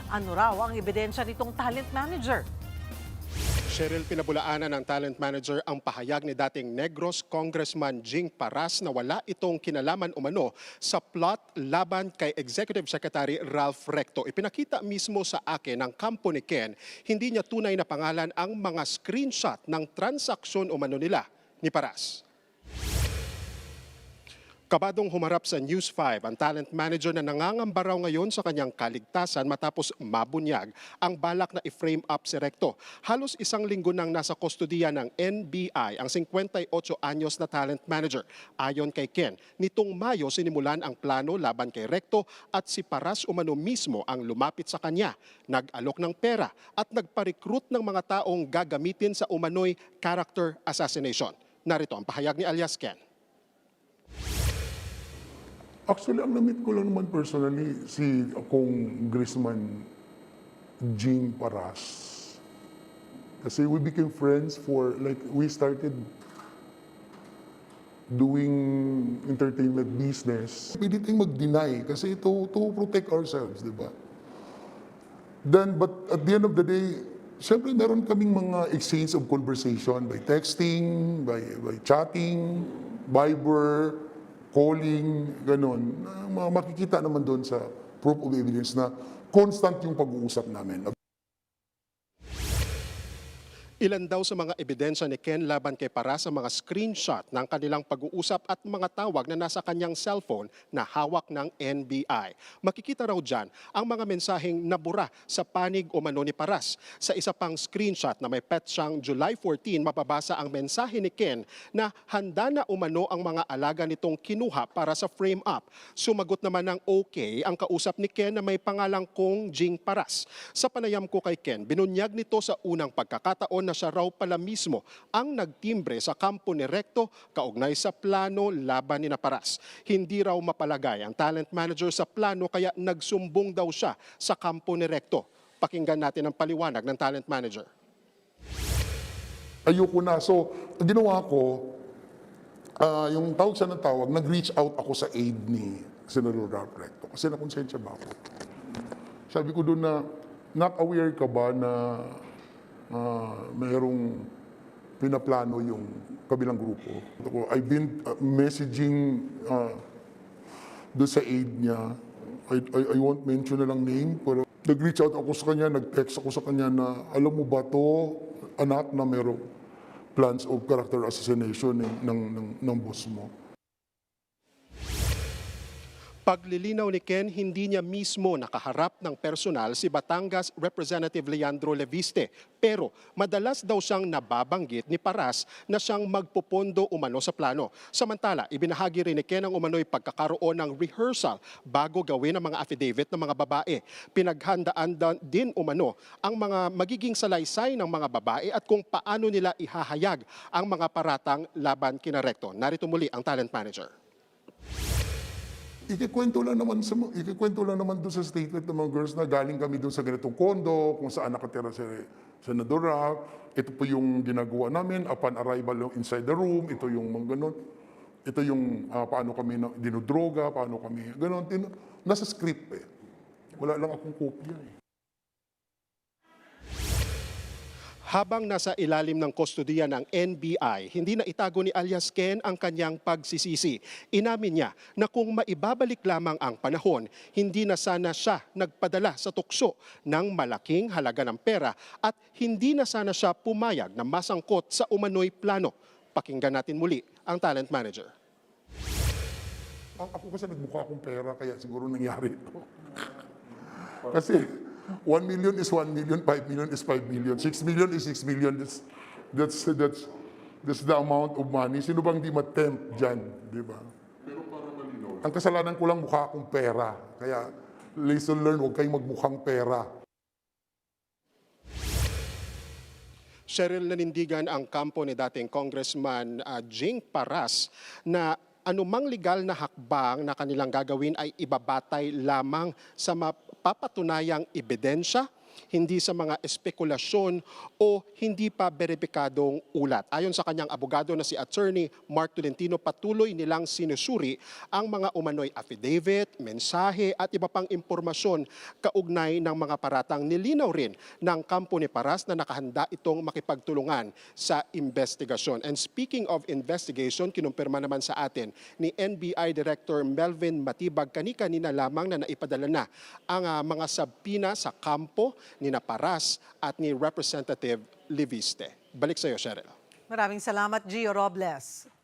Ano raw ang ebidensya nitong talent manager? Cheryl, pinabulaanan ng talent manager ang pahayag ni dating Negros Congressman Jing Paras na wala itong kinalaman umano sa plot laban kay Executive Secretary Ralph Recto. Ipinakita mismo sa akin ng kampo ni Ken, hindi niya tunay na pangalan ang mga screenshot ng transaksyon umano nila ni Paras. Kabadong humarap sa News 5 ang talent manager na nangangamba raw ngayon sa kanyang kaligtasan matapos mabunyag ang balak na i-frame up si Recto. Halos isang linggo nang nasa kustodiya ng NBI ang 58 anyos na talent manager. Ayon kay Ken, nitong Mayo sinimulan ang plano laban kay Recto at si Paras umano mismo ang lumapit sa kanya, nag-alok ng pera at nagpa-recruit ng mga taong gagamitin sa umano'y character assassination. Narito ang pahayag ni alias Ken. Actually, ang na-meet ko lang naman personally si Congressman Jing Paras. Kasi we became friends for, like, we started doing entertainment business. Pwede tayong mag-deny kasi to protect ourselves, di ba? Then, but at the end of the day, siyempre meron kaming mga exchange of conversation by texting, by chatting, Viber, calling, ganun. Makikita naman doon sa proof of evidence na constant yung pag-uusap namin. Ilan daw sa mga ebidensya ni Ken laban kay Paras sa mga screenshot ng kanilang pag-uusap at mga tawag na nasa kanyang cellphone na hawak ng NBI. Makikita raw dyan ang mga mensaheng nabura sa panig o mano ni Paras. Sa isa pang screenshot na may petsang July 14, mababasa ang mensahe ni Ken na handa na umano ang mga alaga nitong kinuha para sa frame up. Sumagot naman ng okay ang kausap ni Ken na may pangalang Kong Jing Paras. Sa panayam ko kay Ken, binunyag nito sa unang pagkakataon na siya raw pala mismo ang nagtimbre sa kampo ni Recto kaugnay sa plano laban ni Paras. Hindi raw mapalagay ang talent manager sa plano kaya nagsumbong daw siya sa kampo ni Recto. Pakinggan natin ang paliwanag ng talent manager. Ayoko na. So, ang ginawa ko, yung tawag siya ng tawag, nag-reach out ako sa aid ni Senator Ralph Recto kasi nakonsensya ba ako. Sabi ko doon na, not aware ka ba na mayroong pinaplano yung kabilang grupo. I've been messaging doon sa aid niya. I won't mention na lang name, pero nag-reach out ako sa kanya, nag-text ako sa kanya na, alam mo ba to, anak, na mayroong plans of character assassination ng boss mo. Paglilinaw ni Ken, hindi niya mismo nakaharap ng personal si Batangas Representative Leandro Leviste. Pero madalas daw siyang nababanggit ni Paras na siyang magpupondo umano sa plano. Samantala, ibinahagi rin ni Ken ang umano'y pagkakaroon ng rehearsal bago gawin ang mga affidavit ng mga babae. Pinaghandaan din umano ang mga magiging salaysay ng mga babae at kung paano nila ihahayag ang mga paratang laban kina Recto. Narito muli ang talent manager. Ikikwento lang naman doon sa statement ng mga girls na galing kami doon sa ganitong kondo, kung saan nakatira si Senador Ralph. Ito po yung ginagawa namin upon arrival inside the room. Ito yung mga ganun. Ito yung paano kami dinodroga, paano kami ganun. Nasa script eh. Wala lang akong kopya eh. Habang nasa ilalim ng kustodiya ng NBI, hindi na itago ni alias Ken ang kanyang pagsisisi. Inamin niya na kung maibabalik lamang ang panahon, hindi na sana siya nagpadala sa tukso ng malaking halaga ng pera at hindi na sana siya pumayag na masangkot sa umano'y plano. Pakinggan natin muli ang talent manager. Ako kasi nagmukha akong pera kaya siguro nangyari ito. Kasi 1 million is 1 million, 5 million is 5 million, 6 million is 6 million. That's the amount of money. Sino bang di ma-tempt dyan, di ba? Pero para malinaw. Ang kasalanan ko lang mukha akong pera. Kaya lesson learned, huwag kayong magmukhang pera. Cheryl, nanindigan ang kampo ni dating Congressman Jing Paras na anumang legal na hakbang na kanilang gagawin ay ibabatay lamang sa mapapatunayang ebidensya hindi sa mga espekulasyon o hindi pa beripikadong ulat. Ayon sa kanyang abogado na si Attorney Mark Tolentino, patuloy nilang sinusuri ang mga umano'y affidavit, mensahe at iba pang impormasyon kaugnay ng mga paratang. Nilinaw rin ng kampo ni Paras na nakahanda itong makipagtulungan sa investigasyon. And speaking of investigation, kinumpirma naman sa atin ni NBI Director Melvin Matibag kanina lamang na naipadala na ang mga sabpina sa kampo ni Paras at ni Representative Liviste. Balik sa iyo, Cheryl. Maraming salamat, Gio Robles.